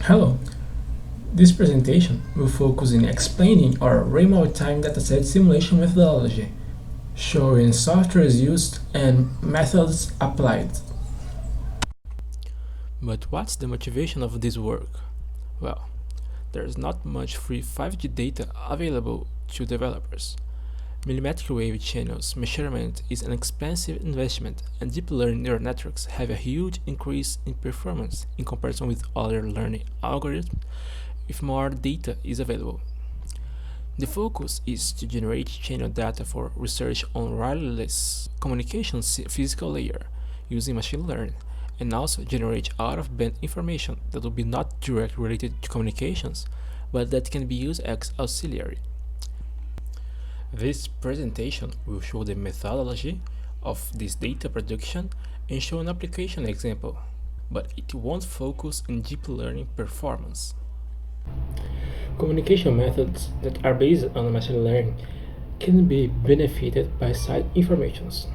Hello, this presentation will focus in explaining our Raymobtime dataset simulation methodology, showing softwares used and methods applied. But what's the motivation of this work? Well, there's not much free 5G data available to developers. Millimetric wave channels measurement is an expensive investment, and deep learning neural networks have a huge increase in performance in comparison with other learning algorithms if more data is available. The focus is to generate channel data for research on wireless communications physical layer using machine learning, and also generate out-of-band information that will be not directly related to communications, but that can be used as auxiliary. This presentation will show the methodology of this data production and show an application example, but it won't focus on deep learning performance. Communication methods that are based on machine learning can be benefited by side informations.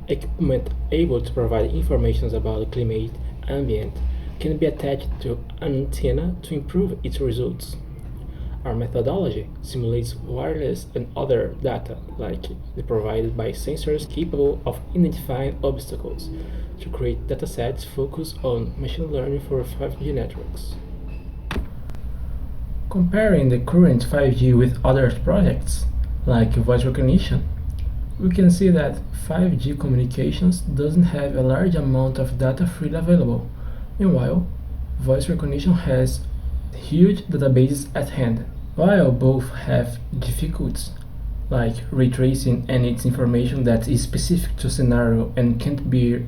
Equipment able to provide information about the climate ambient can be attached to an antenna to improve its results. Our methodology simulates wireless and other data, like the provided by sensors capable of identifying obstacles, to create datasets focused on machine learning for 5G networks. Comparing the current 5G with other projects, like voice recognition, we can see that 5G communications doesn't have a large amount of data freely available. Meanwhile, voice recognition has huge databases at hand. While both have difficulties, like ray tracing and its information that is specific to scenario and can't be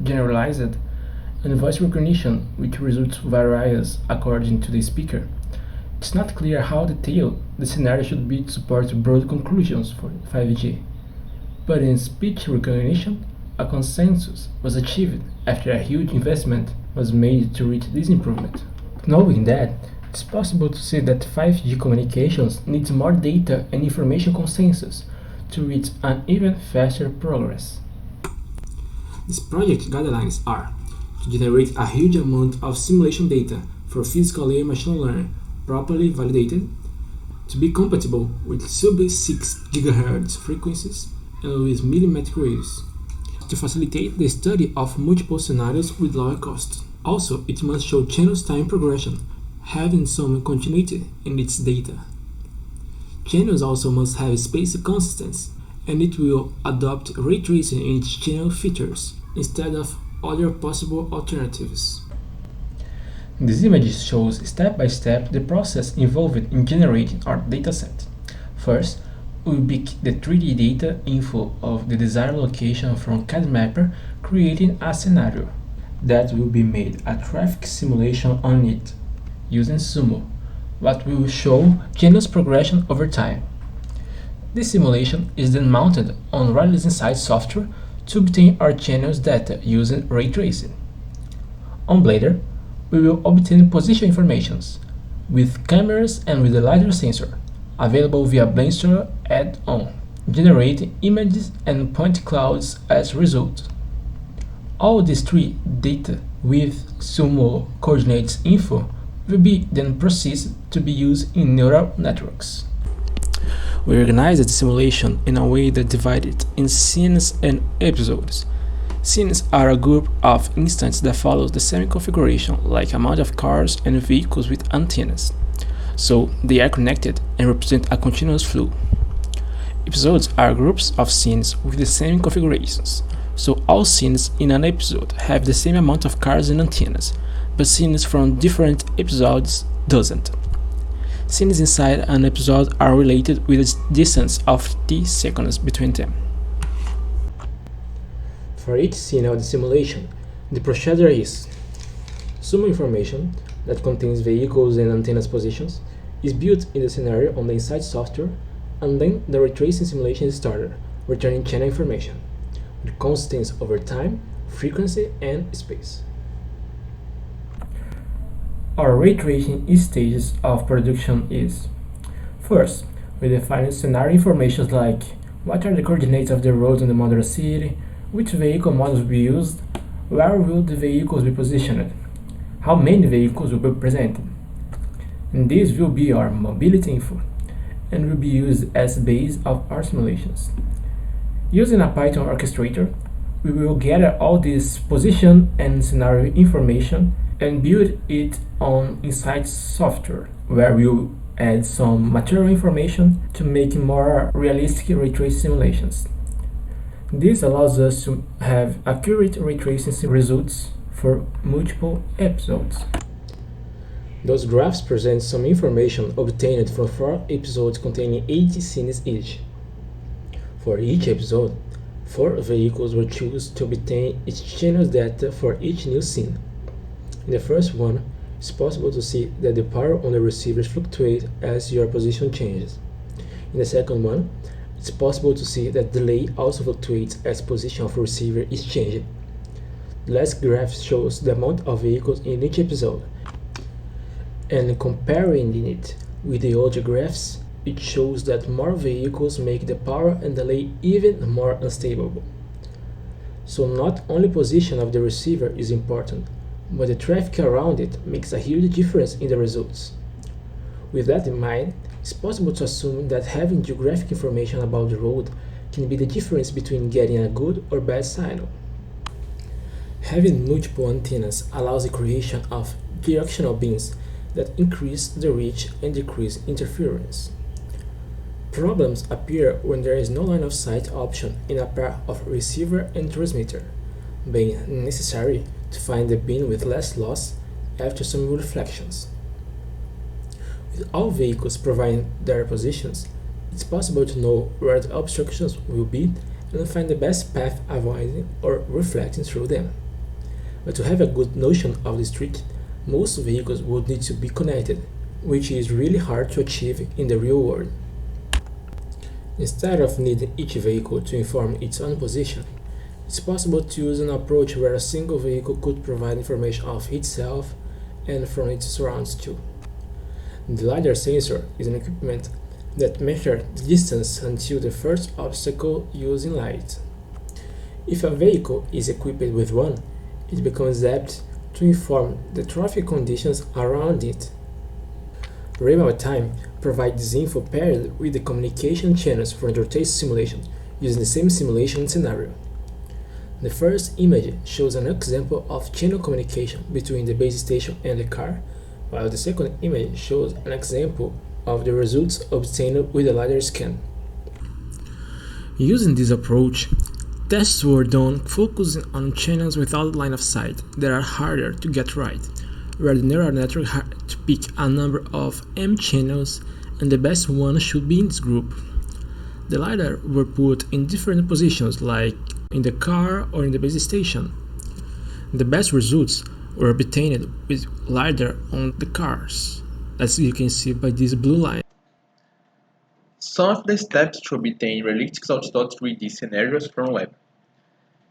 generalized, and voice recognition, which results varies according to the speaker, it's not clear how detailed the scenario should be to support broad conclusions for 5G. But in speech recognition, a consensus was achieved after a huge investment was made to reach this improvement. Knowing that, it's possible to see that 5G communications needs more data and information consensus to reach an even faster progress. This project guidelines are to generate a huge amount of simulation data for physical layer machine learning properly validated, to be compatible with sub-6 GHz frequencies and with millimetric waves, to facilitate the study of multiple scenarios with lower cost. Also, it must show channels time progression, having some continuity in its data. Channels also must have space consistency, and it will adopt ray tracing in its channel features instead of other possible alternatives. This image shows step by step the process involved in generating our dataset. First, we will pick the 3D data info of the desired location from CAD mapper, creating a scenario. That will be made a traffic simulation on it, using Sumo, what will show channels progression over time. This simulation is then mounted on Rosslyn inside software to obtain our channels data using ray tracing. On Blender, we will obtain position informations with cameras and with the LIDAR sensor, available via Blender add-on, generating images and point clouds as result. All these three data with Sumo coordinates info will be then processed to be used in neural networks. We organized the simulation in a way that divided it in scenes and episodes. Scenes are a group of instances that follows the same configuration, like amount of cars and vehicles with antennas, so they are connected and represent a continuous flow. Episodes are groups of scenes with the same configurations, so all scenes in an episode have the same amount of cars and antennas, but scenes from different episodes doesn't. Scenes inside an episode are related with a distance of t seconds between them. For each scene of the simulation, the procedure is: Sumo information that contains vehicles and antennas positions is built in the scenario on the inside software, and then the ray tracing simulation is started, returning channel information with constants over time, frequency, and space. Our ray tracing stages of production is: first, we define scenario information like what are the coordinates of the roads in the model city, which vehicle models will be used, where will the vehicles be positioned. how many vehicles will be presented. And this will be our mobility info and will be used as base of our simulations. Using a Python orchestrator, we will gather all this position and scenario information and build it on Insight software, where we'll add some material information to make more realistic ray tracing simulations. This allows us to have accurate ray tracing results for multiple episodes. Those graphs present some information obtained from 4 episodes containing 80 scenes each. For each episode, 4 vehicles were chosen to obtain each channel's data for each new scene. In the first one, it's possible to see that the power on the receivers fluctuates as your position changes. In the second one, it's possible to see that delay also fluctuates as position of receiver is changed. The last graph shows the amount of vehicles in each episode, and comparing it with the other graphs, it shows that more vehicles make the power and delay even more unstable. So not only position of the receiver is important, but the traffic around it makes a huge difference in the results. With that in mind, it's possible to assume that having geographic information about the road can be the difference between getting a good or bad signal. Having multiple antennas allows the creation of directional beams that increase the reach and decrease interference. Problems appear when there is no line of sight option in a pair of receiver and transmitter, being necessary to find the beam with less loss after some reflections. With all vehicles providing their positions, it's possible to know where the obstructions will be and find the best path avoiding or reflecting through them. But to have a good notion of the street, most vehicles would need to be connected, which is really hard to achieve in the real world. Instead of needing each vehicle to inform its own position, it's possible to use an approach where a single vehicle could provide information of itself and from its surroundings too. The LIDAR sensor is an equipment that measures the distance until the first obstacle using light. If a vehicle is equipped with one, it becomes apt to inform the traffic conditions around it. Raymobtime provides this info paired with the communication channels for interface simulation using the same simulation scenario. The first image shows an example of channel communication between the base station and the car, while the second image shows an example of the results obtained with the LiDAR scan. Using this approach, tests were done focusing on channels without line of sight that are harder to get right, where the neural network had to pick a number of M channels and the best one should be in this group. The LiDAR were put in different positions like in the car or in the base station. The best results were obtained with LiDAR on the cars, as you can see by this blue line. Some of the steps to obtain realistic outdoor 3D scenarios from web.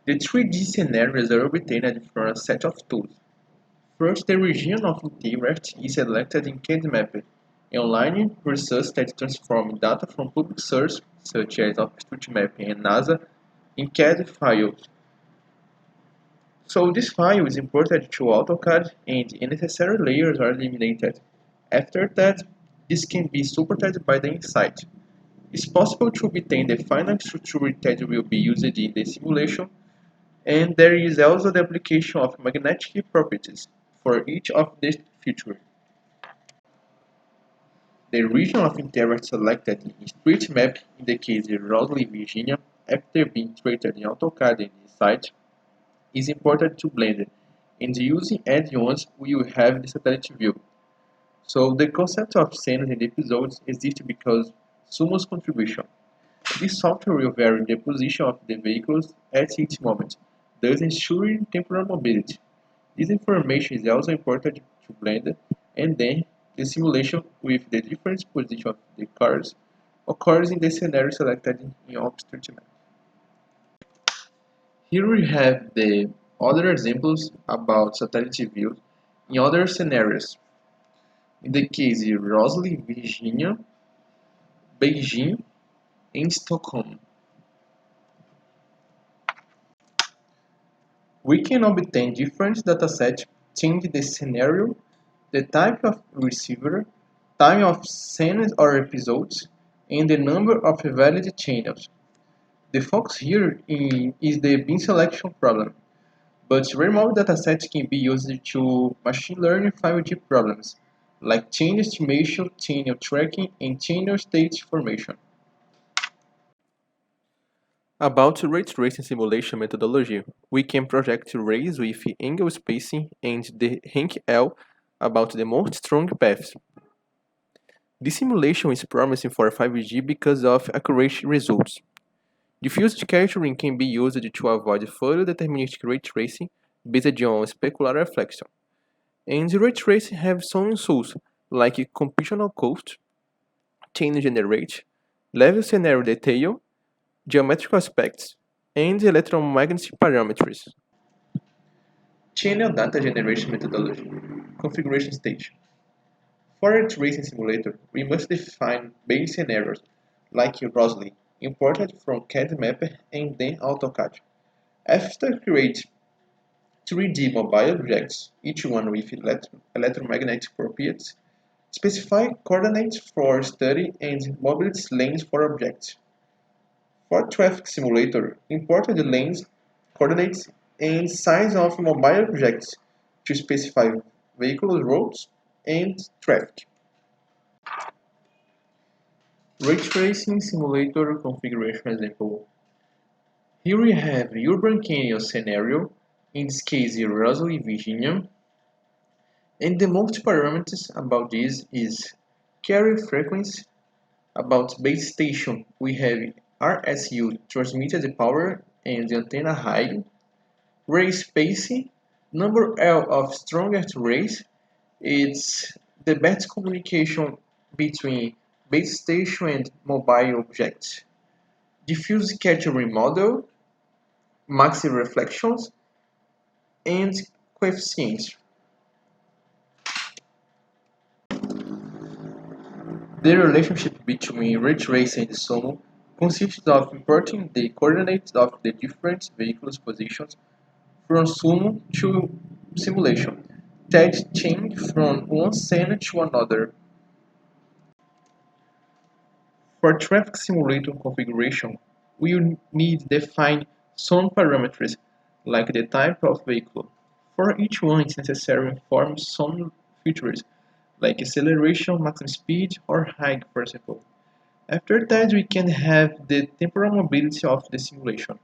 The 3D scenarios are obtained from a set of tools. First, the region of interest is selected in CAD-map, an online resource that transforms data from public sources such as OpenStreetMap and NASA in CAD files. So this file is imported to AutoCAD and unnecessary layers are eliminated. After that, this can be supported by the Insight. It's possible to obtain the final structure that will be used in the simulation, and there is also the application of magnetic properties for each of these features. The region of interest selected in street map in the case of Rosslyn, Virginia, after being treated in AutoCAD and Insight, is imported to Blender, and using add-ons we will have the satellite view. So the concept of scenes and episodes exists because Sumo's contribution. This software will vary the position of the vehicles at each moment, thus ensuring temporal mobility. This information is also imported to Blender, and then the simulation with the different position of the cars occurs in the scenario selected in OpenStreetMap. Here we have the other examples about satellite views in other scenarios. In the case of Rosslyn, Virginia, Beijing, and Stockholm. We can obtain different datasets change the scenario, the type of receiver, time of scenes or episodes, and the number of valid channels. The focus here is the bin selection problem, but remote datasets can be used to machine learning 5G problems, like chain estimation, channel tracking, and channel state formation. About ray tracing simulation methodology, we can project rays with angle spacing and the rank L about the most strong paths. This simulation is promising for 5G because of accurate results. Diffused capturing can be used to avoid fully deterministic ray tracing based on specular reflection. And ray tracing have some tools like computational cost, chain generate, level scenario detail, geometric aspects, and electromagnetic parameters. Channel data generation methodology. Configuration stage. For a tracing simulator, we must define base scenarios like Rosslyn, imported from CAD Mapper and then AutoCAD. After create 3D mobile objects, each one with electromagnetic properties, specify coordinates for study and mobility lanes for objects. For traffic simulator, import the lanes, coordinates, and size of mobile objects to specify vehicle routes and traffic. Ray tracing simulator configuration example. Here we have urban canyon scenario, in this case Rosslyn, Virginia, and the most parameters about this is carrier frequency. About base station, we have RSU transmitted power and the antenna height, ray spacing, number L of strongest rays, it's the best communication between base station and mobile objects. Diffuse capturing model, maxi reflections, and coefficients. The relationship between ray tracing and SOMO consists of importing the coordinates of the different vehicles' positions from SOMO to simulation, that change from one scene to another. For traffic simulator configuration, we will need to define some parameters like the type of vehicle. For each one, it's necessary to inform some features like acceleration, maximum speed, or height, for example. After that, we can have the temporal mobility of the simulation.